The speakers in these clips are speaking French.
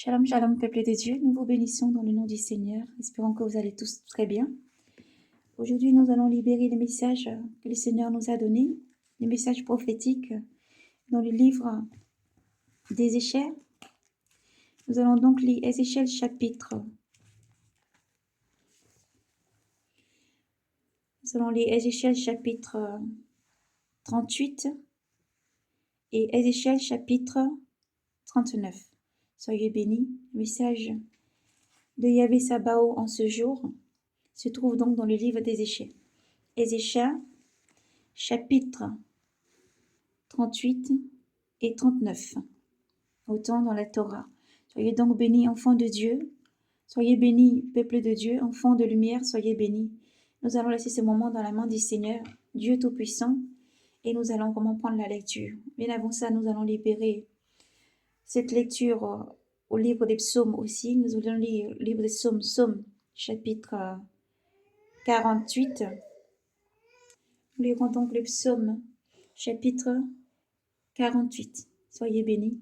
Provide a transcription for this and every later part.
Shalom, shalom, peuple de Dieu. Nous vous bénissons dans le nom du Seigneur. Espérons que vous allez tous très bien. Aujourd'hui, nous allons libérer les messages que le Seigneur nous a donnés, les messages prophétiques dans le livre d'Ézéchiel. Nous allons donc lire Ézéchiel chapitre. Nous allons lire Ézéchiel chapitre 38 et Ézéchiel chapitre 39. Soyez bénis. Le message de Yahvé Sabaoth en ce jour se trouve donc dans le livre d'Ézéchiel. Ézéchiel chapitre 38 et 39, autant dans la Torah. Soyez donc bénis, enfants de Dieu. Soyez bénis, peuple de Dieu, enfants de lumière, soyez bénis. Nous allons laisser ce moment dans la main du Seigneur, Dieu Tout-Puissant, et nous allons comment prendre la lecture. Bien avant ça, nous allons libérer cette lecture au livre des psaumes aussi. Nous allons lire le livre des psaumes, psaume chapitre 48. Nous lirons donc le psaume chapitre 48. Soyez bénis.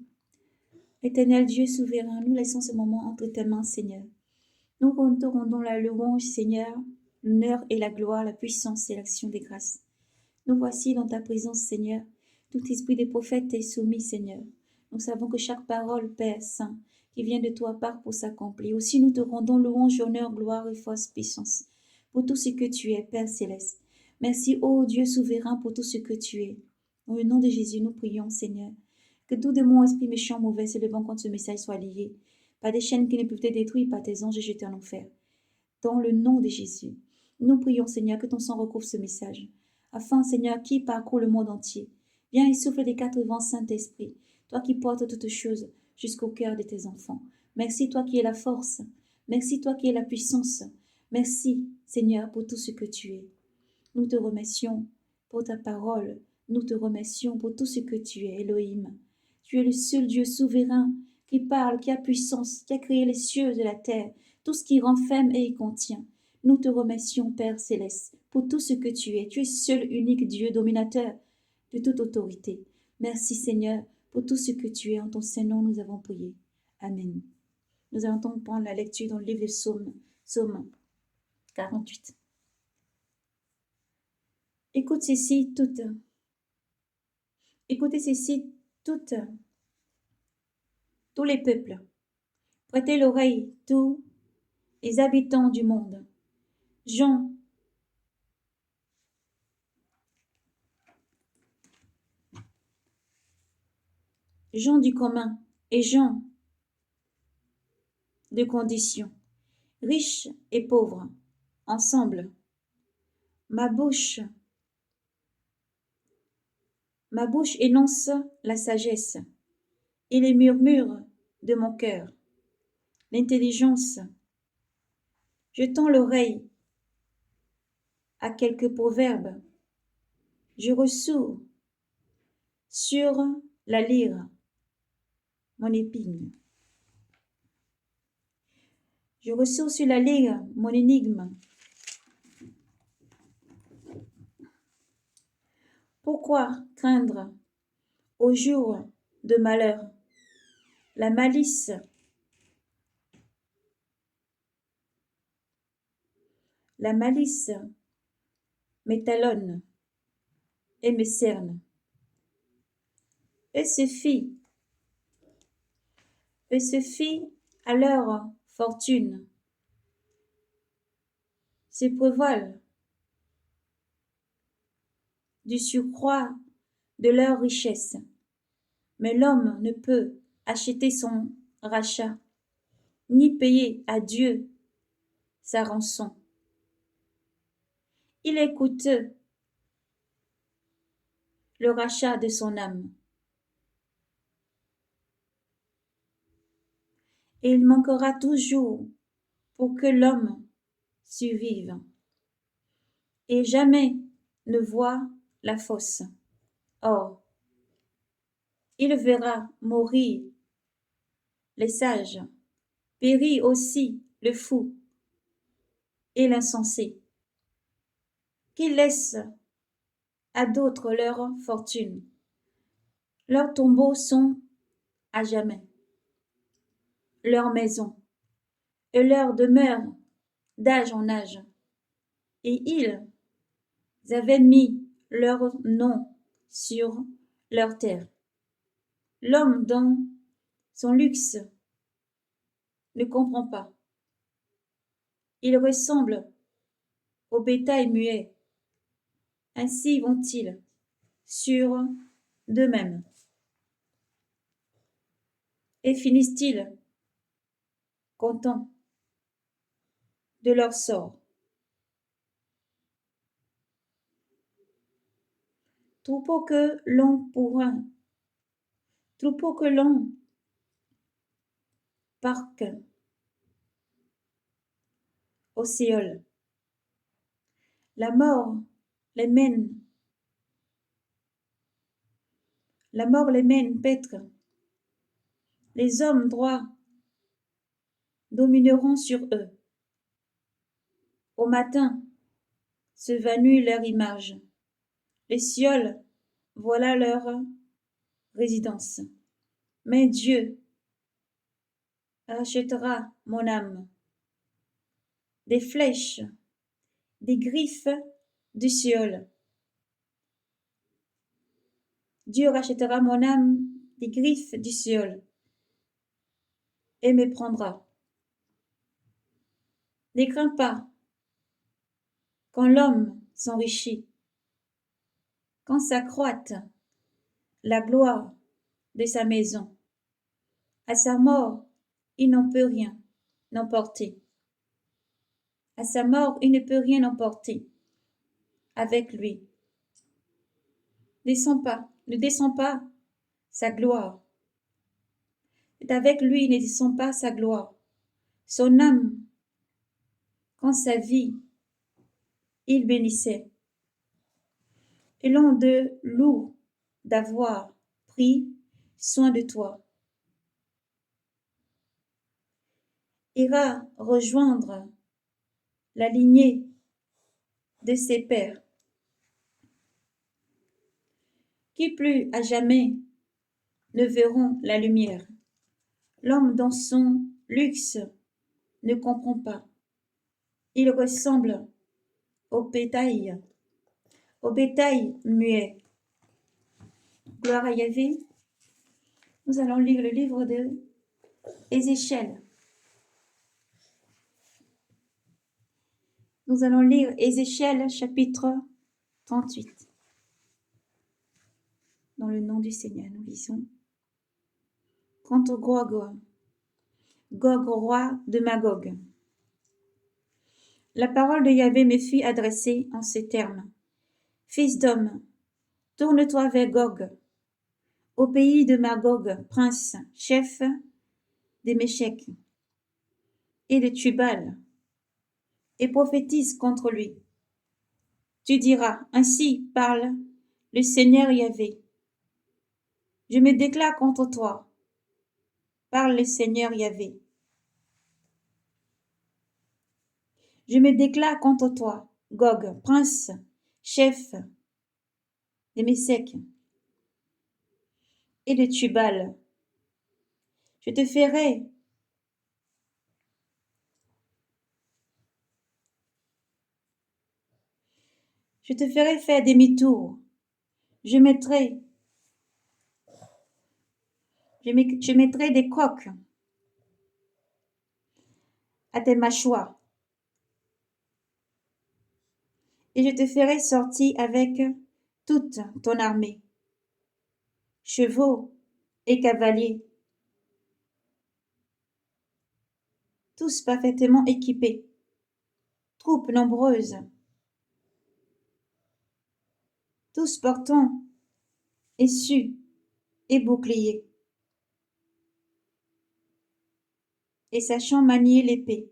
Éternel Dieu souverain, nous laissons ce moment entre tes mains, Seigneur. Nous te rendons la louange, Seigneur, l'honneur et la gloire, la puissance et l'action des grâces. Nous voici dans ta présence, Seigneur. Tout esprit des prophètes est soumis, Seigneur. Nous savons que chaque parole, Père Saint, qui vient de toi part pour s'accomplir. Aussi nous te rendons louange, honneur, gloire et force, puissance, pour tout ce que tu es, Père Céleste. Merci, ô Dieu souverain, pour tout ce que tu es. Dans le nom de Jésus, nous prions, Seigneur. Que tout démon, esprit méchant, mauvais, se levant contre ce message soit lié par des chaînes qui ne peuvent être détruites par tes anges jetés en enfer. Dans le nom de Jésus, nous prions, Seigneur, que ton sang recouvre ce message. Afin, Seigneur, qui parcourt le monde entier, viens et souffle des quatre vents, Saint-Esprit, toi qui portes toutes choses jusqu'au cœur de tes enfants. Merci, toi qui es la force. Merci, toi qui es la puissance. Merci, Seigneur, pour tout ce que tu es. Nous te remercions pour ta parole. Nous te remercions pour tout ce que tu es, Elohim. Tu es le seul Dieu souverain qui parle, qui a puissance, qui a créé les cieux et la terre, tout ce qui renferme et y contient. Nous te remercions, Père Céleste, pour tout ce que tu es. Tu es seul, unique Dieu, dominateur de toute autorité. Merci, Seigneur, pour tout ce que tu es. En ton Saint-Nom, nous avons prié. Amen. Nous allons donc prendre la lecture dans le livre de Psaume 48. Écoutez ceci toutes, tous les peuples. Prêtez l'oreille, tous les habitants du monde. Gens du commun et gens de condition, riches et pauvres, ensemble. Ma bouche énonce la sagesse et les murmures de mon cœur, l'intelligence. Je tends l'oreille à quelques proverbes. Je ressous sur la lyre mon épine. Je ressous sur la lyre mon énigme. Pourquoi craindre au jour de malheur la malice m'étalonne et me cerne. Et se fit à leur fortune, se prévalent du surcroît de leur richesse. Mais l'homme ne peut acheter son rachat, ni payer à Dieu sa rançon. Il est coûteux, le rachat de son âme. Et il manquera toujours pour que l'homme survive. Et jamais ne voit la fosse. Or, il verra mourir les sages, périr aussi le fou et l'insensé, qui laissent à d'autres leur fortune. Leurs tombeaux sont à jamais. leur maison et leur demeure d'âge en âge. Et ils avaient mis leur nom sur leur terre. L'homme dans son luxe ne comprend pas. Il ressemble au bétail muet. Ainsi vont-ils sur d'eux-mêmes. Et finissent-ils contents de leur sort. Troupeau que l'on pourra, troupeau que l'on parque au Séol. La mort les mène, la mort les mène paître. Les hommes droits domineront sur eux. Au matin se vanue leur image. Les cioles, voilà leur résidence. Mais Dieu rachètera mon âme. Des flèches, des griffes du Séol. Dieu rachètera mon âme des griffes du Séol et me prendra. Ne crains pas quand l'homme s'enrichit, quand s'accroît la gloire de sa maison. À sa mort, il n'en peut rien emporter. À sa mort, il ne peut rien emporter avec lui. Ne descend pas sa gloire. Et avec lui ne descend pas sa gloire. Son âme, quand sa vie, il bénissait. Et l'on de lourd d'avoir pris soin de toi. Ira rejoindre la lignée de ses pères, qui plus à jamais ne verront la lumière. L'homme dans son luxe ne comprend pas. Il ressemble au bétail muet. Gloire à Yahvé. Nous allons lire le livre de Ézéchiel. Nous allons lire Ézéchiel chapitre 38. Dans le nom du Seigneur, nous lisons. Quant au Gog, roi de Magog. La parole de Yahvé me fut adressée en ces termes. Fils d'homme, tourne-toi vers Gog, au pays de Magog, prince, chef des Méchèques et de Tubal, et prophétise contre lui. Tu diras, ainsi parle le Seigneur Yahvé. Je me déclare contre toi, parle le Seigneur Yahvé. Je me déclare contre toi, Gog, prince, chef des Méchèques et de Tubal. Je te ferai faire demi-tour. Je mettrai des coques à tes mâchoires et je te ferai sortir avec toute ton armée, chevaux et cavaliers, tous parfaitement équipés, troupes nombreuses, tous portant essuies et boucliers, et sachant manier l'épée.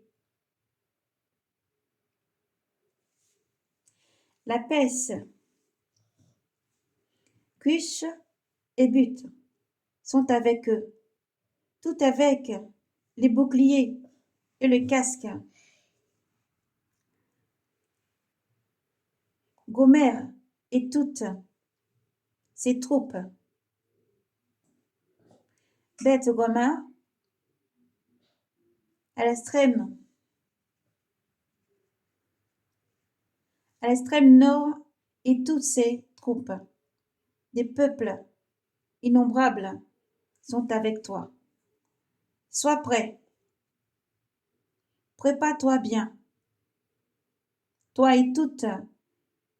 La pèse, cuche et butte sont avec eux, tout avec les boucliers et le casque. Gomère et toutes ses troupes. Beth Gomer à l'extrême nord et toutes ses troupes. Des peuples innombrables sont avec toi. Sois prêt. Prépare-toi bien, toi et toutes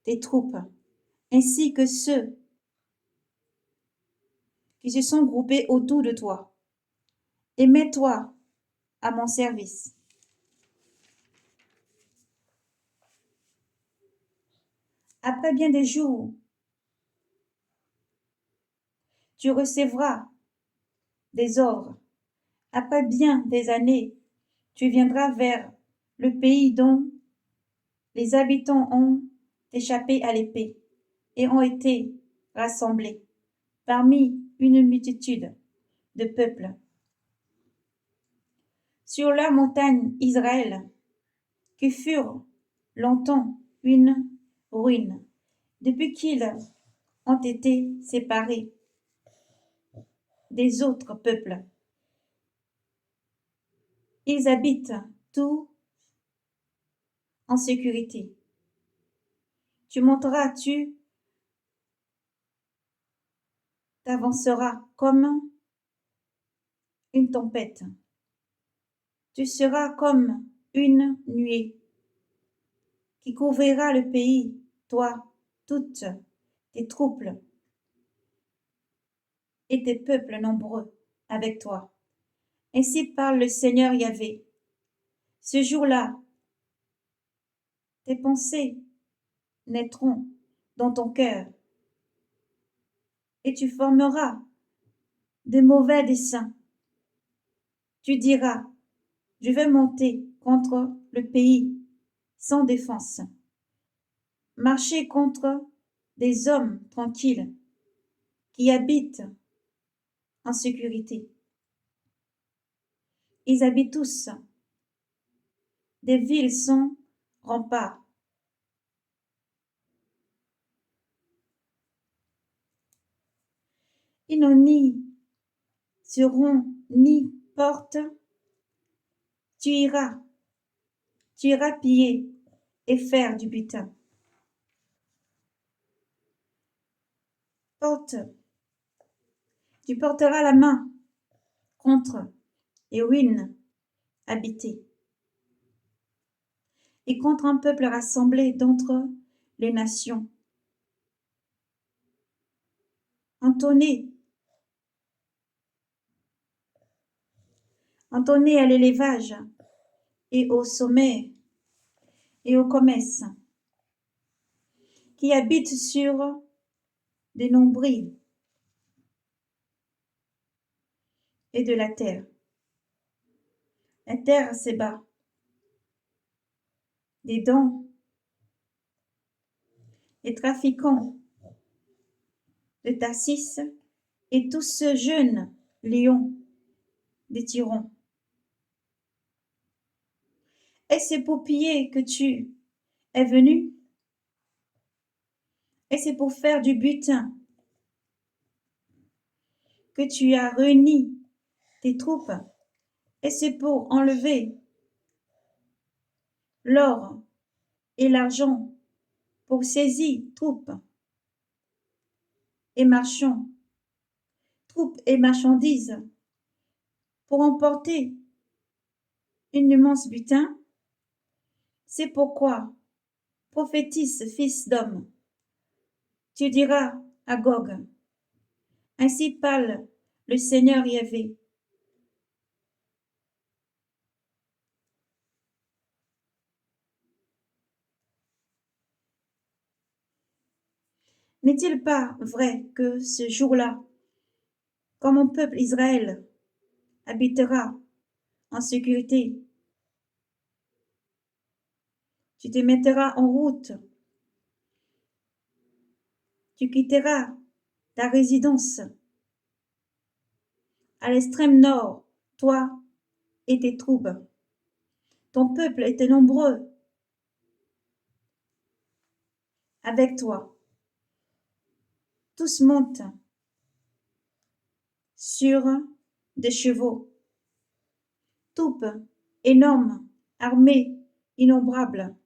tes troupes, ainsi que ceux qui se sont groupés autour de toi, et mets-toi à mon service. Après bien des jours, tu recevras des ordres. Après bien des années, tu viendras vers le pays dont les habitants ont échappé à l'épée et ont été rassemblés parmi une multitude de peuples. Sur la montagne Israël, qui furent longtemps une ruine, depuis qu'ils ont été séparés des autres peuples. Ils habitent tout en sécurité. Tu monteras, tu t'avanceras comme une tempête. Tu seras comme une nuée qui couvrira le pays, toi, toutes tes troupes et tes peuples nombreux avec toi. Ainsi parle le Seigneur Yahvé. Ce jour-là, tes pensées naîtront dans ton cœur et tu formeras de mauvais desseins. Tu diras, je vais monter contre le pays sans défense, marcher contre des hommes tranquilles qui habitent en sécurité. Ils habitent tous des villes sans remparts. Ils n'ont ni seront ni porte. Tu iras piller et faire du butin. Tu porteras la main contre les ruines habitées et contre un peuple rassemblé d'entre les nations. Entonnez à l'élevage et au sommet et au commerce qui habitent sur des nombrils et de la terre. La terre s'ébat. Des dents, les trafiquants de Tarsis et tous ce jeunes lions des tyrans. Est-ce pour piller que tu es venu? Est-ce pour faire du butin que tu as réuni tes troupes? Est-ce pour enlever l'or et l'argent, pour saisir troupes et marchandises, pour emporter une immense butin? C'est pourquoi, prophétise, fils d'homme, tu diras à Gog, ainsi parle le Seigneur Yahvé. N'est-il pas vrai que ce jour-là, quand mon peuple Israël habitera en sécurité, tu te mettras en route, tu quitteras ta résidence à l'extrême nord, toi et tes troupes. Ton peuple était nombreux avec toi. Tous montent sur des chevaux, troupes énorme, armée, innombrable.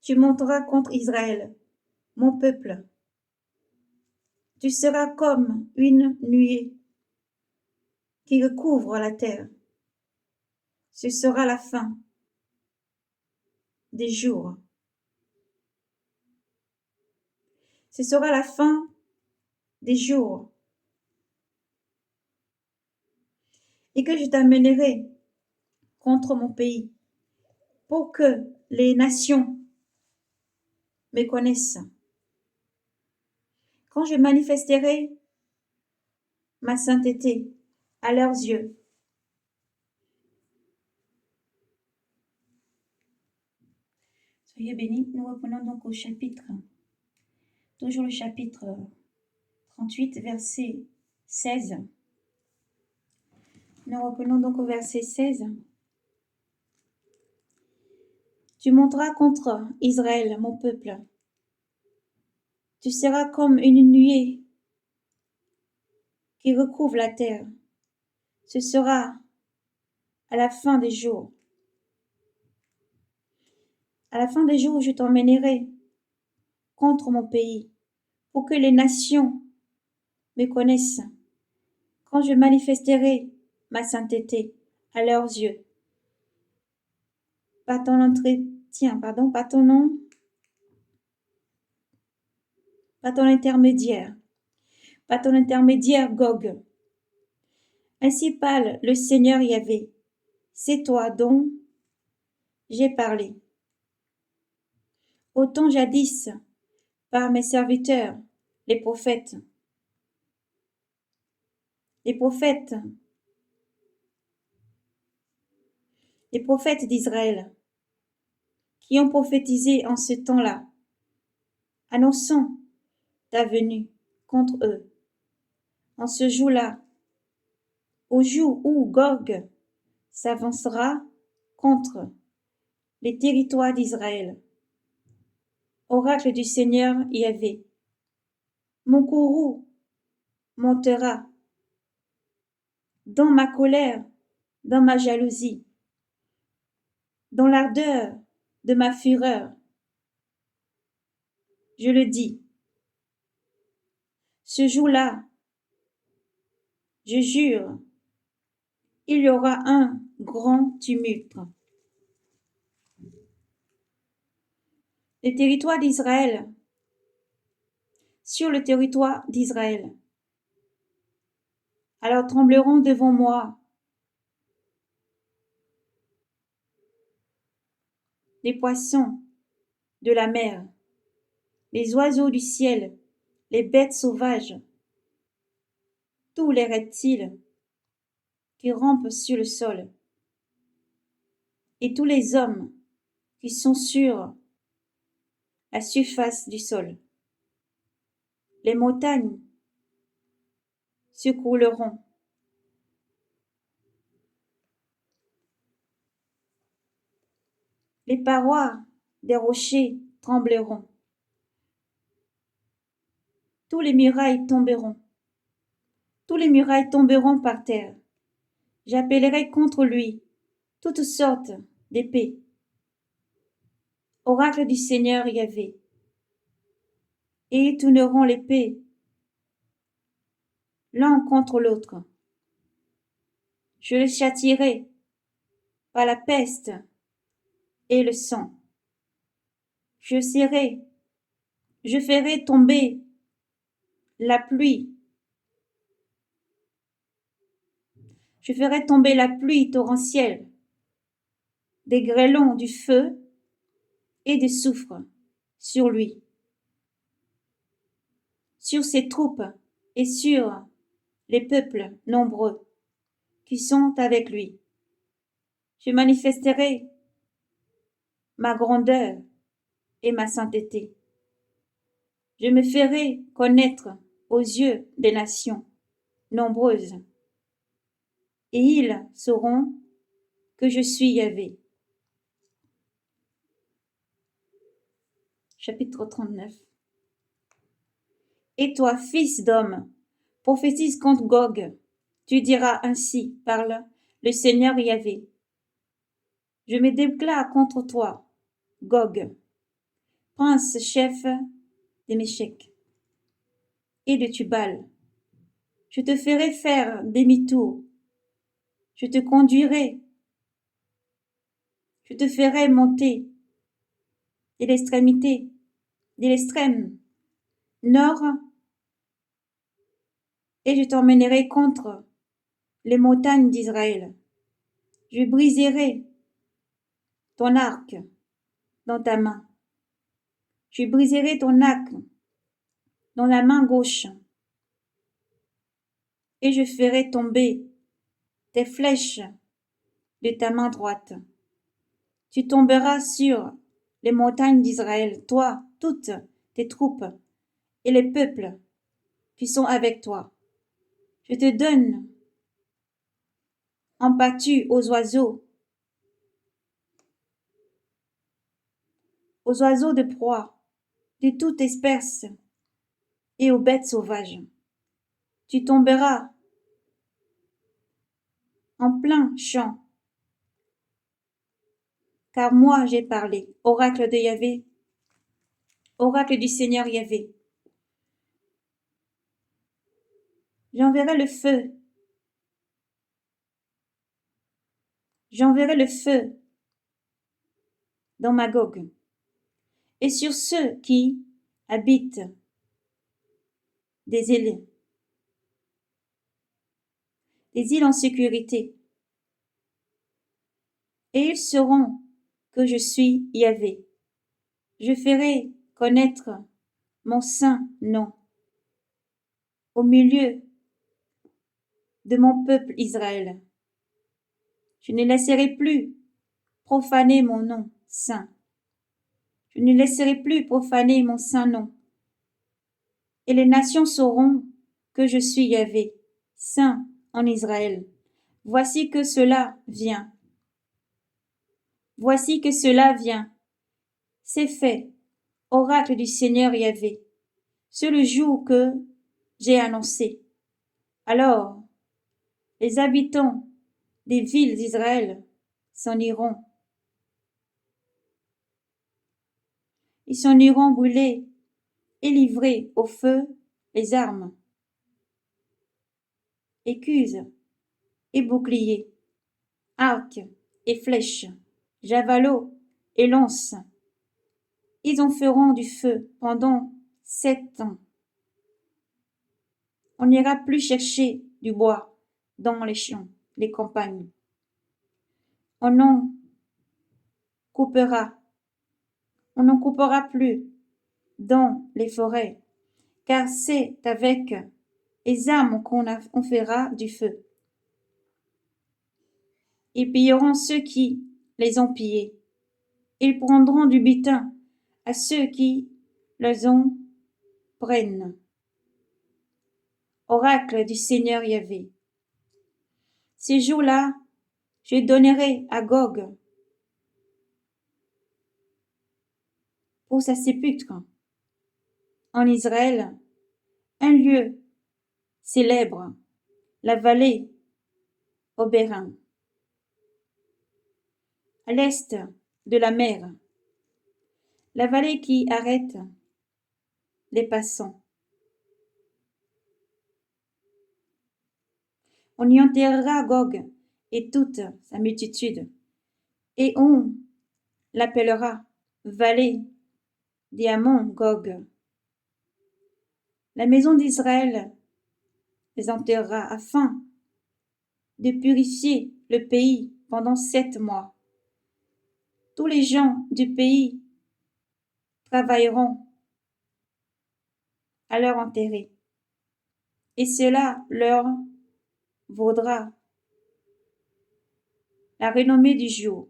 Tu monteras contre Israël, mon peuple. Tu seras comme une nuée qui recouvre la terre. Ce sera la fin des jours. Ce sera la fin des jours. Et que je t'amènerai contre mon pays pour que les nations me connaissent. Quand je manifesterai ma sainteté à leurs yeux. Soyez bénis. Nous reprenons donc au chapitre, toujours le chapitre 38, verset 16. Nous reprenons donc au verset 16. Tu monteras contre Israël, mon peuple. Tu seras comme une nuée qui recouvre la terre. Ce sera à la fin des jours. À la fin des jours, je t'emmènerai contre mon pays pour que les nations me connaissent quand je manifesterai ma sainteté à leurs yeux. Par ton entretien, par ton nom, par ton intermédiaire, Gog. Ainsi parle le Seigneur Yahvé. C'est toi dont j'ai parlé. Autant jadis par mes serviteurs, les prophètes d'Israël, qui ont prophétisé en ce temps-là, annonçant ta venue contre eux. En ce jour-là, au jour où Gog s'avancera contre les territoires d'Israël. Oracle du Seigneur Yahvé. Mon courroux montera dans ma colère, dans ma jalousie, dans l'ardeur de ma fureur. Je le dis. Ce jour-là, je jure, il y aura un grand tumulte. Le territoire d'Israël, sur le territoire d'Israël. Alors trembleront devant moi les poissons de la mer, les oiseaux du ciel, les bêtes sauvages, tous les reptiles qui rampent sur le sol, et tous les hommes qui sont sur la surface du sol. Les montagnes s'écrouleront. Les parois des rochers trembleront. Tous les murailles tomberont. Tous les murailles tomberont par terre. J'appellerai contre lui toutes sortes d'épées. Oracle du Seigneur Yahvé. Et ils tourneront l'épée l'un contre l'autre. Je les châtierai par la peste et le sang. Je ferai tomber la pluie. Je ferai tomber la pluie torrentielle, des grêlons, du feu et du soufre sur lui, sur ses troupes et sur les peuples nombreux qui sont avec lui. Je manifesterai ma grandeur et ma sainteté. Je me ferai connaître aux yeux des nations nombreuses, et ils sauront que je suis Yahvé. Chapitre 39. Et toi, fils d'homme, prophétise contre Gog. Tu diras ainsi, parle le Seigneur Yahvé. Je me déclare contre toi, Gog, prince chef des Méchèques et de Tubal. Je te ferai faire demi-tour. Je te conduirai. Je te ferai monter de l'extrémité, de l'extrême nord, et je t'emmènerai contre les montagnes d'Israël. Je briserai ton arc dans ta main. Je briserai ton arc dans la main gauche, et je ferai tomber tes flèches de ta main droite. Tu tomberas sur les montagnes d'Israël, toi, toutes tes troupes et les peuples qui sont avec toi. Je te donne en pâture aux oiseaux de proie, de toute espèce, et aux bêtes sauvages. Tu tomberas en plein champ, car moi j'ai parlé, oracle de Yahvé, oracle du Seigneur Yahvé. J'enverrai le feu dans Magog, et sur ceux qui habitent des îles en sécurité, et ils sauront que je suis Yahvé. Je ferai connaître mon saint nom au milieu de mon peuple Israël. Je ne laisserai plus profaner mon nom saint. Je ne laisserai plus profaner mon saint nom. Et les nations sauront que je suis Yahvé, saint en Israël. Voici que cela vient. Voici que cela vient. C'est fait, oracle du Seigneur Yahvé. C'est le jour que j'ai annoncé. Alors, les habitants des villes d'Israël s'en iront. Ils s'en iront brûler et livrer au feu les armes, écuses et boucliers, arcs et flèches, javelots et lances. Ils en feront du feu pendant 7 ans. On n'ira plus chercher du bois dans les champs, les campagnes. On en coupera. On n'en coupera plus dans les forêts, car c'est avec les armes qu'on fera du feu. Ils pilleront ceux qui les ont pillés. Ils prendront du butin à ceux qui les ont prennent. Oracle du Seigneur Yahvé. Ces jours-là, je donnerai à Gog pour sa sépulcre en Israël un lieu célèbre, la vallée Obérin, à l'est de la mer, la vallée qui arrête les passants. On y enterrera Gog et toute sa multitude, et on l'appellera vallée des Ammon Gog. La maison d'Israël les enterrera afin de purifier le pays pendant 7 mois. Tous les gens du pays travailleront à leur enterrer, et cela leur vaudra la renommée du jour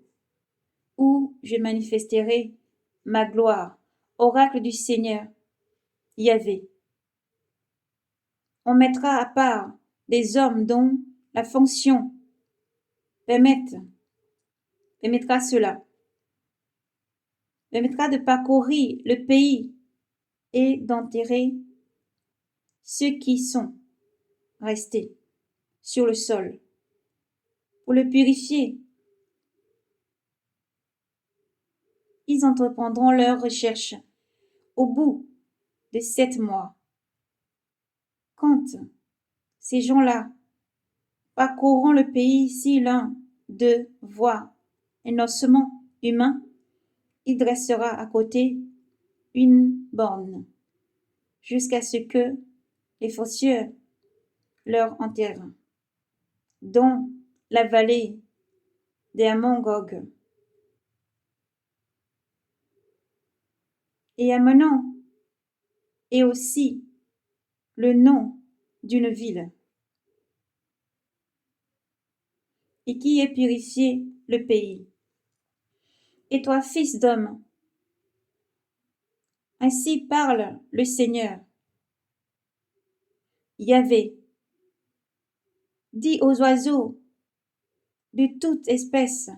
où je manifesterai ma gloire, oracle du Seigneur Yahvé. On mettra à part des hommes dont la fonction permettra de parcourir le pays et d'enterrer ceux qui sont restés sur le sol pour le purifier ils entreprendront leurs recherches au bout de 7 mois. Quand ces gens-là parcourront le pays, si l'un d'eux voit un ossement humain, il dressera à côté une borne jusqu'à ce que les fossoyeurs leur enterrent dans la vallée des Hamon-Gog. Et Amenon est aussi le nom d'une ville, et qui ait purifié le pays. Et toi, fils d'homme, ainsi parle le Seigneur. Yahvé, dis aux oiseaux de toute espèce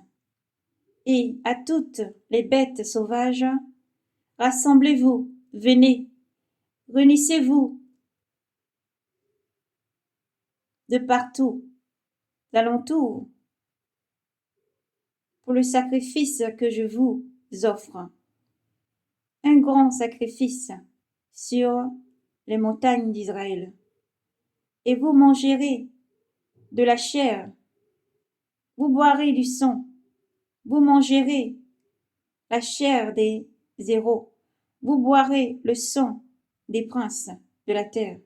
et à toutes les bêtes sauvages, rassemblez-vous, venez, réunissez-vous de partout, d'alentour, pour le sacrifice que je vous offre. Un grand sacrifice sur les montagnes d'Israël. Et vous mangerez de la chair, vous boirez du sang, vous mangerez la chair des héros, vous boirez le sang des princes de la terre.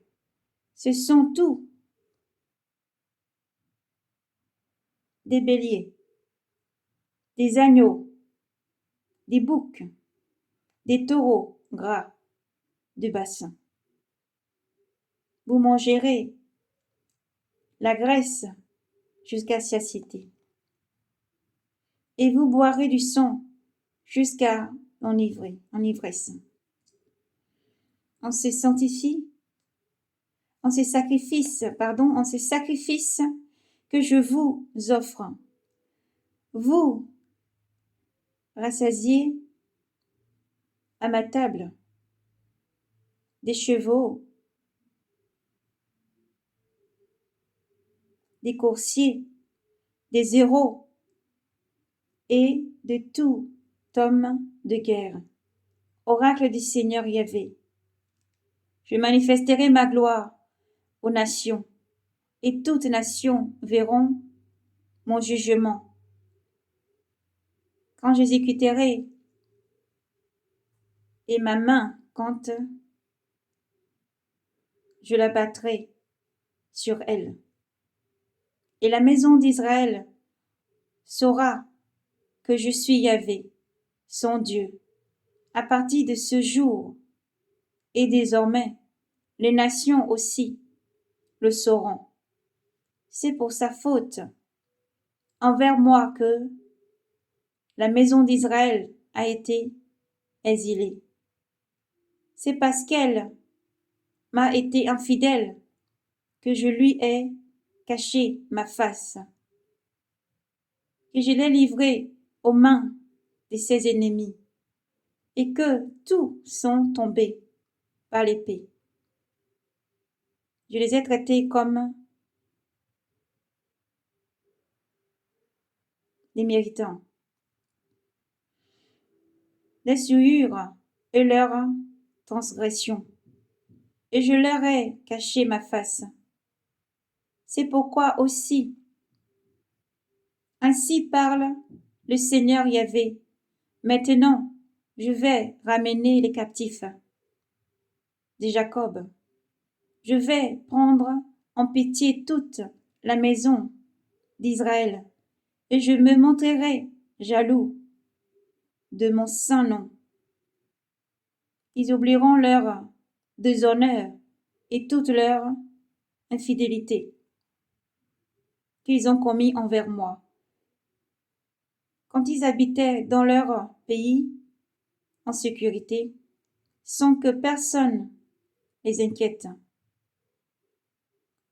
Ce sont tous des béliers, des agneaux, des boucs, des taureaux gras du bassin. Vous mangerez la graisse jusqu'à satiété. Et vous boirez du sang jusqu'à enivresse. En ces sacrifices que je vous offre, vous rassasiez à ma table des chevaux, des coursiers, des héros et de tout homme de guerre. Oracle du Seigneur Yahvé, je manifesterai ma gloire aux nations, et toutes nations verront mon jugement. Quand j'exécuterai et ma main quand je la battrai sur elle. Et la maison d'Israël saura que je suis Yahvé, son Dieu. À partir de ce jour et désormais, les nations aussi le sauront. C'est pour sa faute envers moi que la maison d'Israël a été exilée. C'est parce qu'elle m'a été infidèle que je lui ai caché ma face, que je l'ai livrée aux mains de ses ennemis, et que tous sont tombés par l'épée. Je les ai traités comme des méritants. Les souillures et leurs transgressions, et je leur ai caché ma face. C'est pourquoi aussi, ainsi parle le Seigneur Yahvé. Maintenant, je vais ramener les captifs de Jacob. Je vais prendre en pitié toute la maison d'Israël, et je me montrerai jaloux de mon saint nom. Ils oublieront leur déshonneur et toute leur infidélité qu'ils ont commis envers moi. Quand ils habitaient dans leur pays en sécurité, sans que personne les inquiète.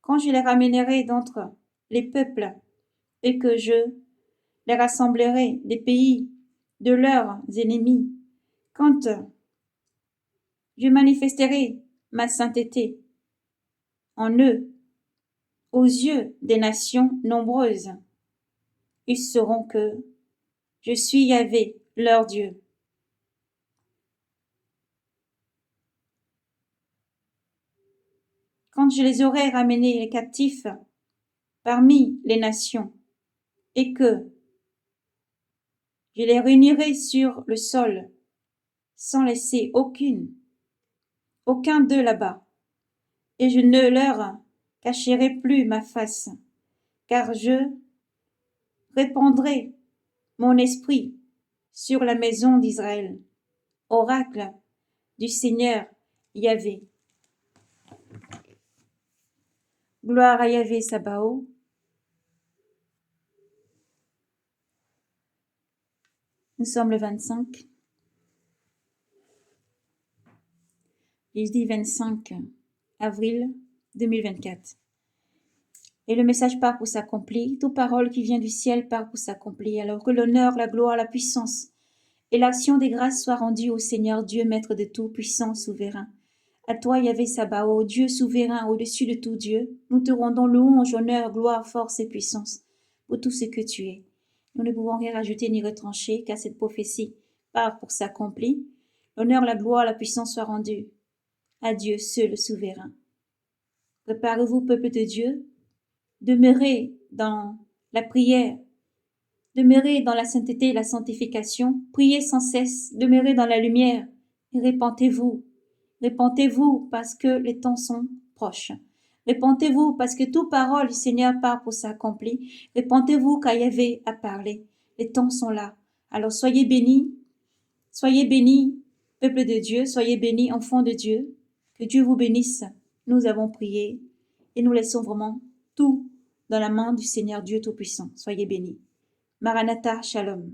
Quand je les ramènerai d'entre les peuples et que je les rassemblerai des pays de leurs ennemis, quand je manifesterai ma sainteté en eux aux yeux des nations nombreuses, ils sauront que je suis Yahvé, leur Dieu, quand je les aurai ramenés les captifs parmi les nations, et que je les réunirai sur le sol, sans laisser aucun d'eux là-bas, et je ne leur cacherai plus ma face, car je répandrai mon esprit sur la maison d'Israël. Oracle du Seigneur Yahvé. Gloire à Yahvé Sabaoth. Nous sommes le 25. Jeudi 25 avril 2024. Et le message part pour s'accomplir. Toute parole qui vient du ciel part pour s'accomplir. Alors que l'honneur, la gloire, la puissance et l'action des grâces soient rendues au Seigneur Dieu, maître de tout, puissant, souverain. À toi, Yahvé Sabaoth, Dieu souverain au-dessus de tout Dieu, nous te rendons louange, honneur, gloire, force et puissance pour tout ce que tu es. Nous ne pouvons rien rajouter ni retrancher, car cette prophétie part pour s'accomplir. L'honneur, la gloire, la puissance soient rendues à Dieu seul souverain. Préparez-vous, peuple de Dieu, demeurez dans la prière, demeurez dans la sainteté et la sanctification, priez sans cesse, demeurez dans la lumière et répentez-vous. Répentez-vous parce que les temps sont proches. Répentez-vous parce que toute parole du Seigneur part pour s'accomplir. Répentez-vous car Yahvé a parlé. Les temps sont là. Alors soyez bénis, peuple de Dieu, soyez bénis, enfants de Dieu. Que Dieu vous bénisse. Nous avons prié et nous laissons vraiment tout dans la main du Seigneur Dieu Tout-Puissant. Soyez bénis. Maranatha, Shalom.